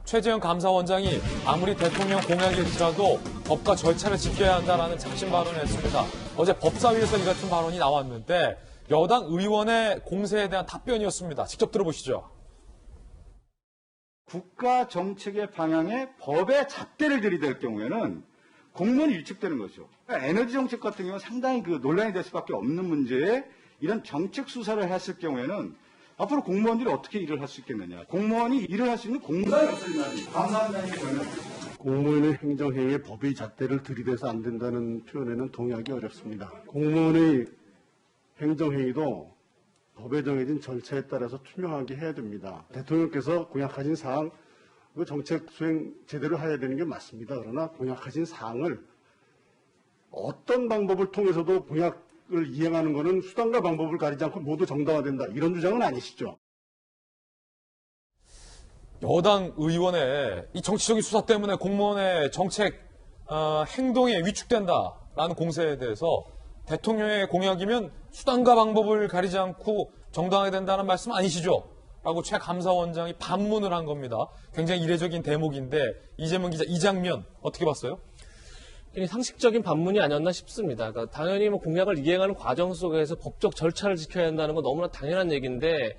최재형 감사원장이 아무리 대통령 공약일지라도 법과 절차를 지켜야 한다라는 작심 발언을 했습니다. 어제 법사위에서 이 같은 발언이 나왔는데 여당 의원의 공세에 대한 답변이었습니다. 직접 들어보시죠. 국가 정책의 방향에 법의 잣대를 들이댈 경우에는 공무원이 위축되는 거죠. 그러니까 에너지 정책 같은 경우는 상당히 논란이 될 수밖에 없는 문제에 이런 정책 수사를 했을 경우에는 앞으로 공무원들이 어떻게 일을 할 수 있겠느냐. 공무원이 일을 할 수 있는 공간이 없어진다는 감사원장의 표현을. 공무원의 행정행위에 법의 잣대를 들이대서 안 된다는 표현에는 동의하기 어렵습니다. 공무원의 행정행위도 법에 정해진 절차에 따라서 투명하게 해야 됩니다. 대통령께서 공약하신 사항, 정책 수행 제대로 해야 되는 게 맞습니다. 그러나 공약하신 사항을 어떤 방법을 통해서도 공약을 이행하는 것은 수단과 방법을 가리지 않고 모두 정당화된다. 이런 주장은 아니시죠? 여당 의원의 이 정치적인 수사 때문에 공무원의 정책 행동에 위축된다라는 공세에 대해서 대통령의 공약이면 수단과 방법을 가리지 않고 정당화해야 된다는 말씀 아니시죠? 라고 최 감사원장이 반문을 한 겁니다. 굉장히 이례적인 대목인데 이재명 기자 이 장면 어떻게 봤어요? 상식적인 반문이 아니었나 싶습니다. 그러니까 당연히 공약을 이행하는 과정 속에서 법적 절차를 지켜야 한다는 건 너무나 당연한 얘기인데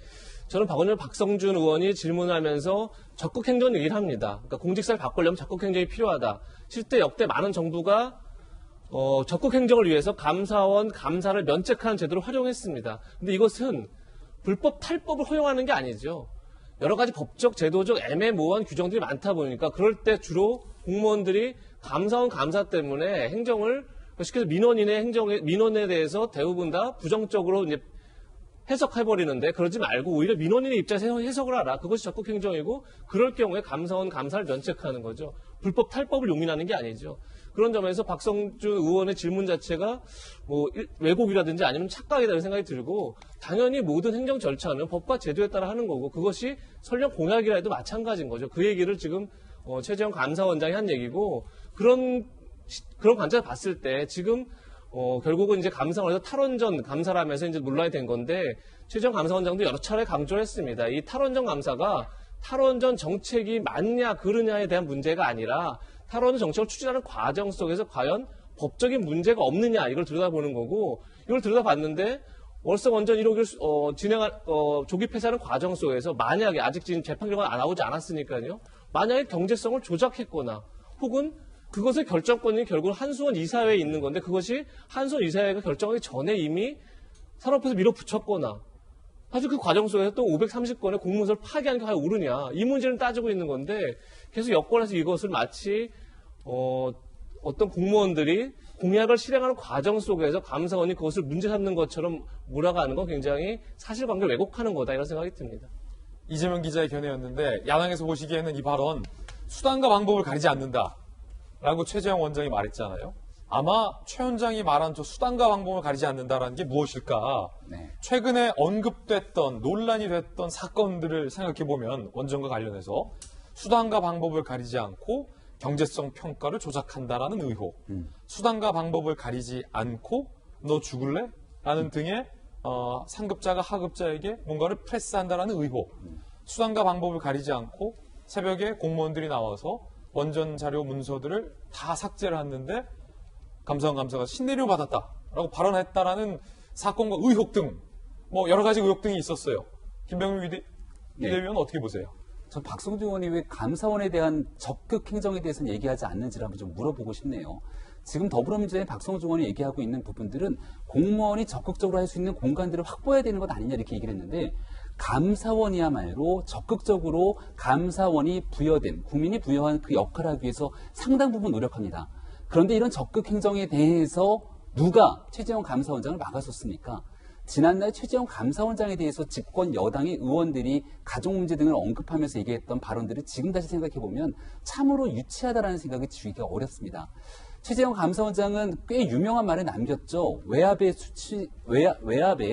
저는 박성준 의원이 질문을 하면서 적극 행정 얘기를 합니다. 그러니까 공직사를 바꾸려면 적극 행정이 필요하다. 실제 역대 많은 정부가 적극 행정을 위해서 감사원 감사를 면책하는 제도를 활용했습니다. 근데 이것은 불법 탈법을 허용하는 게 아니죠. 여러 가지 법적, 제도적 애매모호한 규정들이 많다 보니까 그럴 때 주로 공무원들이 감사원 감사 때문에 행정을 쉽게 민원인에 대해서 대부분 다 부정적으로 이제 해석해버리는데 그러지 말고 오히려 민원인의 입장에서 해석을 하라. 그것이 적극 행정이고 그럴 경우에 감사원 감사를 면책하는 거죠. 불법 탈법을 용인하는 게 아니죠. 그런 점에서 박성준 의원의 질문 자체가 왜곡이라든지 아니면 착각이라는 생각이 들고 당연히 모든 행정 절차는 법과 제도에 따라 하는 거고 그것이 설령 공약이라 해도 마찬가지인 거죠. 그 얘기를 지금 최재형 감사원장이 한 얘기고 그런 관점을 봤을 때 지금 결국은 이제 감사원에서 탈원전 감사를 하면서 이제 논란이 된 건데 최재형 감사원장도 여러 차례 강조를 했습니다. 이 탈원전 감사가 탈원전 정책이 맞냐 그르냐에 대한 문제가 아니라 탈원전 정책을 추진하는 과정 속에서 과연 법적인 문제가 없느냐 이걸 들여다보는 거고 이걸 들여다봤는데 월성 원전 1호기를 조기 폐쇄하는 과정 속에서 만약에 아직 지금 재판 결과가 나오지 않았으니까요. 만약에 경제성을 조작했거나 혹은 그것의 결정권이 결국 한수원 이사회에 있는 건데 그것이 한수원 이사회가 결정하기 전에 이미 산업부에서 밀어붙였거나 사실 그 과정 속에서 또 530건의 공문서를 파기하는 게 과연 옳으냐 이 문제를 따지고 있는 건데 계속 여권에서 이것을 마치 어떤 공무원들이 공약을 실행하는 과정 속에서 감사원이 그것을 문제 삼는 것처럼 몰아가는 건 굉장히 사실관계를 왜곡하는 거다 이런 생각이 듭니다. 이재명 기자의 견해였는데 야당에서 보시기에는 이 발언 수단과 방법을 가리지 않는다라고 최재형 원장이 말했잖아요. 아마 최 원장이 말한 저 수단과 방법을 가리지 않는다라는 게 무엇일까? 네. 최근에 언급됐던 논란이 됐던 사건들을 생각해보면 원전과 관련해서 수단과 방법을 가리지 않고 경제성 평가를 조작한다라는 의혹, 수단과 방법을 가리지 않고 너 죽을래? 라는 등의 상급자가 하급자에게 뭔가를 프레스한다라는 의혹, 수단과 방법을 가리지 않고 새벽에 공무원들이 나와서 원전 자료 문서들을 다 삭제를 했는데 감사원 감사가 신내려 받았다라고 발언했다라는 사건과 의혹 등 여러 가지 의혹 등이 있었어요. 김병민 비대위원 어떻게 보세요? 전 박성준 의원이 왜 감사원에 대한 적극 행정에 대해서는 얘기하지 않는지를 한번 좀 물어보고 싶네요. 지금 더불어민주당의 박성준 의원이 얘기하고 있는 부분들은 공무원이 적극적으로 할 수 있는 공간들을 확보해야 되는 것 아니냐 이렇게 얘기를 했는데 감사원이야말로 적극적으로 감사원이 부여된 국민이 부여한 그 역할을 하기 위해서 상당 부분 노력합니다. 그런데 이런 적극 행정에 대해서 누가 최재형 감사원장을 막아섰습니까? 지난날 최재형 감사원장에 대해서 집권 여당의 의원들이 가족 문제 등을 언급하면서 얘기했던 발언들을 지금 다시 생각해보면 참으로 유치하다라는 생각이 들기가 어렵습니다. 최재형 감사원장은 꽤 유명한 말을 남겼죠. 외압에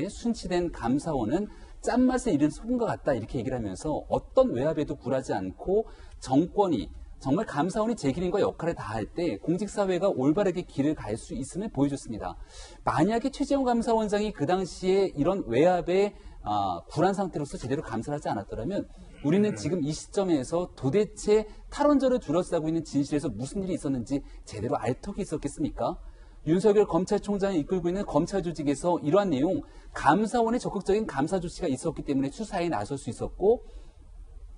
순치된 감사원은 짠맛을 잃은 소금과 같다 이렇게 얘기를 하면서 어떤 외압에도 굴하지 않고 정권이 정말 감사원이 제 길인과 역할을 다할 때 공직사회가 올바르게 길을 갈 수 있음을 보여줬습니다. 만약에 최재형 감사원장이 그 당시에 이런 외압에 굴한 상태로서 제대로 감사를 하지 않았더라면 우리는 지금 이 시점에서 도대체 탈원전을 둘러싸고 있는 진실에서 무슨 일이 있었는지 제대로 알 턱이 있었겠습니까? 윤석열 검찰총장이 이끌고 있는 검찰 조직에서 이러한 내용, 감사원의 적극적인 감사 조치가 있었기 때문에 수사에 나설 수 있었고,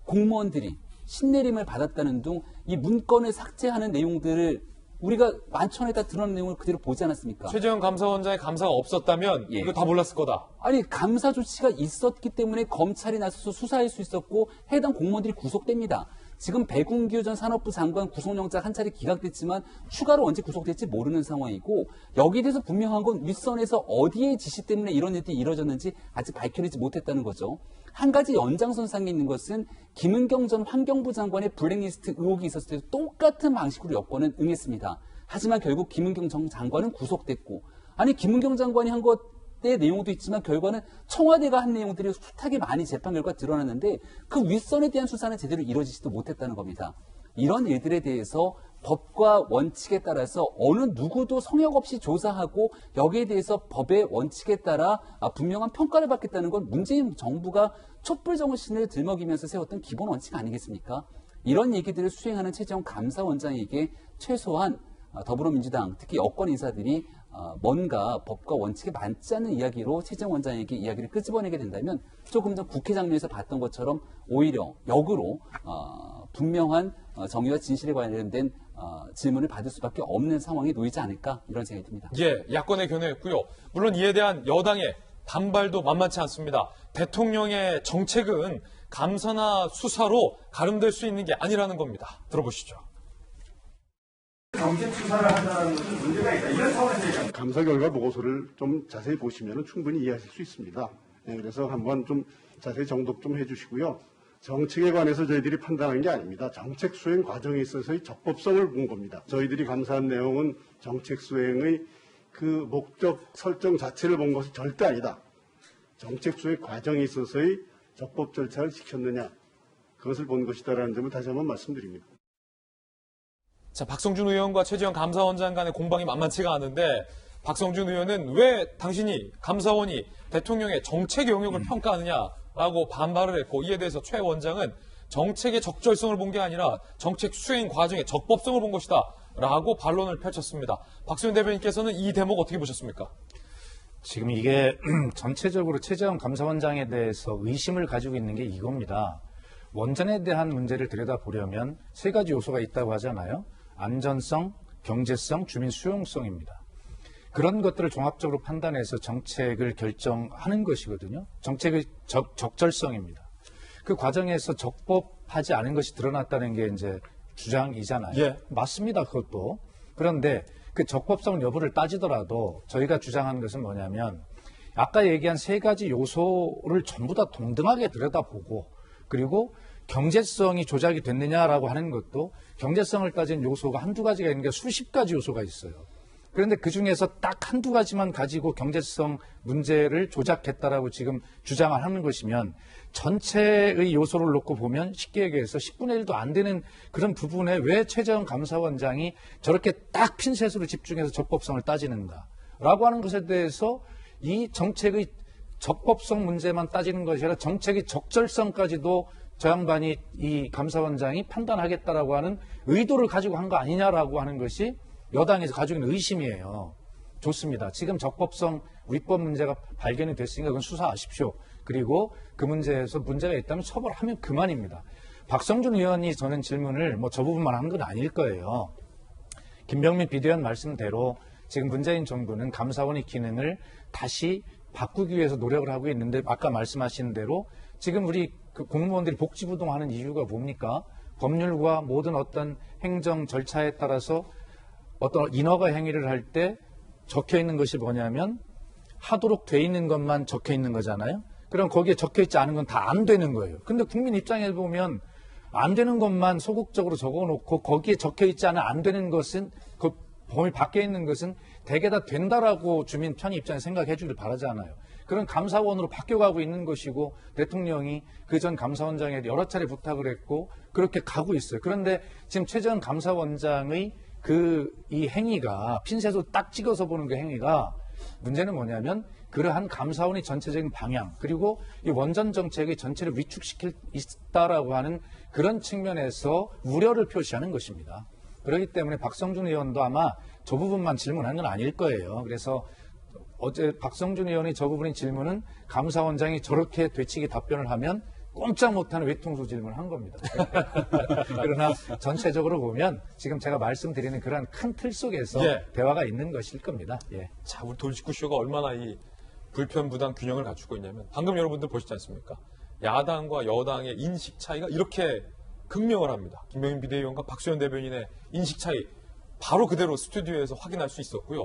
공무원들이 신내림을 받았다는 등 이 문건을 삭제하는 내용들을 우리가 만천에다 드러난 내용을 그대로 보지 않았습니까? 최재형 감사원장의 감사가 없었다면 예. 이거 다 몰랐을 거다. 아니, 감사 조치가 있었기 때문에 검찰이 나서서 수사할 수 있었고 해당 공무원들이 구속됩니다. 지금 배군규 전 산업부 장관 구속영장 한 차례 기각됐지만 추가로 언제 구속될지 모르는 상황이고, 여기에 대해서 분명한 건 윗선에서 어디의 지시 때문에 이런 일들이 이루어졌는지 아직 밝혀내지 못했다는 거죠. 한 가지 연장선상에 있는 것은 김은경 전 환경부 장관의 블랙리스트 의혹이 있었을 때 똑같은 방식으로 여권은 응했습니다. 하지만 결국 김은경 전 장관은 구속됐고, 아니 김은경 장관이 한 것의 내용도 있지만 결과는 청와대가 한 내용들이 숱하게 많이 재판 결과 드러났는데 그 윗선에 대한 수사는 제대로 이루어지지도 못했다는 겁니다. 이런 일들에 대해서 법과 원칙에 따라서 어느 누구도 성역 없이 조사하고 여기에 대해서 법의 원칙에 따라 분명한 평가를 받겠다는 건 문재인 정부가 촛불 정신을 들먹이면서 세웠던 기본 원칙 아니겠습니까? 이런 얘기들을 수행하는 최재형 감사원장에게 최소한 더불어민주당, 특히 여권 인사들이 뭔가 법과 원칙에 맞지 않는 이야기로 최재형 원장에게 이야기를 끄집어내게 된다면 조금 전 국회 장면에서 봤던 것처럼 오히려 역으로 분명한 정의와 진실에 관련된 질문을 받을 수밖에 없는 상황에 놓이지 않을까, 이런 생각이 듭니다. 예, 야권의 견해였고요. 물론 이에 대한 여당의 반발도 만만치 않습니다. 대통령의 정책은 감사나 수사로 가름될 수 있는 게 아니라는 겁니다. 들어보시죠. 정책 수사를 한다는 것은 문제가 있다. 이런 차원에서 얘기합니다. 감사 결과 보고서를 좀 자세히 보시면 충분히 이해하실 수 있습니다. 네, 그래서 한번 좀 자세히 정독 좀 해주시고요. 정책에 관해서 저희들이 판단한 게 아닙니다. 정책 수행 과정에 있어서의 적법성을 본 겁니다. 저희들이 감사한 내용은 정책 수행의 그 목적 설정 자체를 본 것이 절대 아니다. 정책 수행 과정에 있어서의 적법 절차를 지켰느냐, 그것을 본 것이다라는 점을 다시 한번 말씀드립니다. 자, 박성준 의원과 최재형 감사원장 간의 공방이 만만치가 않은데, 박성준 의원은 왜 당신이 감사원이 대통령의 정책 영역을 평가하느냐라고 반발을 했고, 이에 대해서 최 원장은 정책의 적절성을 본 게 아니라 정책 수행 과정의 적법성을 본 것이다 라고 반론을 펼쳤습니다. 박수현 대변인께서는 이 대목 어떻게 보셨습니까? 지금 이게 전체적으로 최재형 감사원장에 대해서 의심을 가지고 있는 게 이겁니다. 원전에 대한 문제를 들여다보려면 세 가지 요소가 있다고 하잖아요. 안전성, 경제성, 주민 수용성입니다. 그런 것들을 종합적으로 판단해서 정책을 결정하는 것이거든요. 정책의 적절성입니다. 그 과정에서 적법하지 않은 것이 드러났다는 게 이제 주장이잖아요. 예. 맞습니다. 그것도. 그런데 그 적법성 여부를 따지더라도 저희가 주장하는 것은 뭐냐면, 아까 얘기한 세 가지 요소를 전부 다 동등하게 들여다보고, 그리고 경제성이 조작이 됐느냐라고 하는 것도 경제성을 따진 요소가 한두 가지가 있는 게 수십 가지 요소가 있어요. 그런데 그중에서 딱 한두 가지만 가지고 경제성 문제를 조작했다라고 지금 주장을 하는 것이면, 전체의 요소를 놓고 보면 쉽게 얘기해서 10분의 1도 안 되는 그런 부분에 왜 최재형 감사원장이 저렇게 딱 핀셋으로 집중해서 적법성을 따지는가라고 하는 것에 대해서 이 정책의 적법성 문제만 따지는 것이 아니라 정책의 적절성까지도 저 양반이, 이 감사원장이 판단하겠다라고 하는 의도를 가지고 한 거 아니냐라고 하는 것이 여당에서 가지고 있는 의심이에요. 좋습니다. 지금 적법성 위법 문제가 발견이 됐으니까 그건 수사하십시오. 그리고 그 문제에서 문제가 있다면 처벌하면 그만입니다. 박성준 의원이 저는 질문을 저 부분만 한 건 아닐 거예요. 김병민 비대위원 말씀대로 지금 문재인 정부는 감사원의 기능을 다시 바꾸기 위해서 노력을 하고 있는데, 아까 말씀하신 대로 지금 우리 그 공무원들이 복지부동하는 이유가 뭡니까? 법률과 모든 어떤 행정 절차에 따라서 어떤 인허가 행위를 할 때 적혀 있는 것이 뭐냐면 하도록 돼 있는 것만 적혀 있는 거잖아요. 그럼 거기에 적혀 있지 않은 건 다 안 되는 거예요. 근데 국민 입장에 보면 안 되는 것만 소극적으로 적어놓고 거기에 적혀 있지 않은 안 되는 것은, 그 범위 밖에 있는 것은 대개 다 된다라고 주민 편의 입장에 생각해 주길 바라잖아요. 그런 감사원으로 바뀌어가고 있는 것이고, 대통령이 그 전 감사원장에 여러 차례 부탁을 했고 그렇게 가고 있어요. 그런데 지금 최재형 감사원장의 이 행위가, 핀셋으로 딱 찍어서 보는 그 행위가 문제는 뭐냐면 그러한 감사원의 전체적인 방향 그리고 이 원전 정책의 전체를 위축시킬 있다라고 하는 그런 측면에서 우려를 표시하는 것입니다. 그렇기 때문에 박성준 의원도 아마 저 부분만 질문한 건 아닐 거예요. 그래서 어제 박성준 의원의 저 부분의 질문은 감사원장이 저렇게 되치기 답변을 하면 꼼짝 못하는 외통수 질문을 한 겁니다. 그러나 전체적으로 보면 지금 제가 말씀드리는 그런 큰 틀 속에서 예. 대화가 있는 것일 겁니다. 예. 자, 우리 돌직구쇼가 얼마나 이 불편부당 균형을 갖추고 있냐면 방금 여러분들 보시지 않습니까? 야당과 여당의 인식 차이가 이렇게 극명을 합니다. 김병인 비대위원과 박수현 대변인의 인식 차이 바로 그대로 스튜디오에서 확인할 수 있었고요.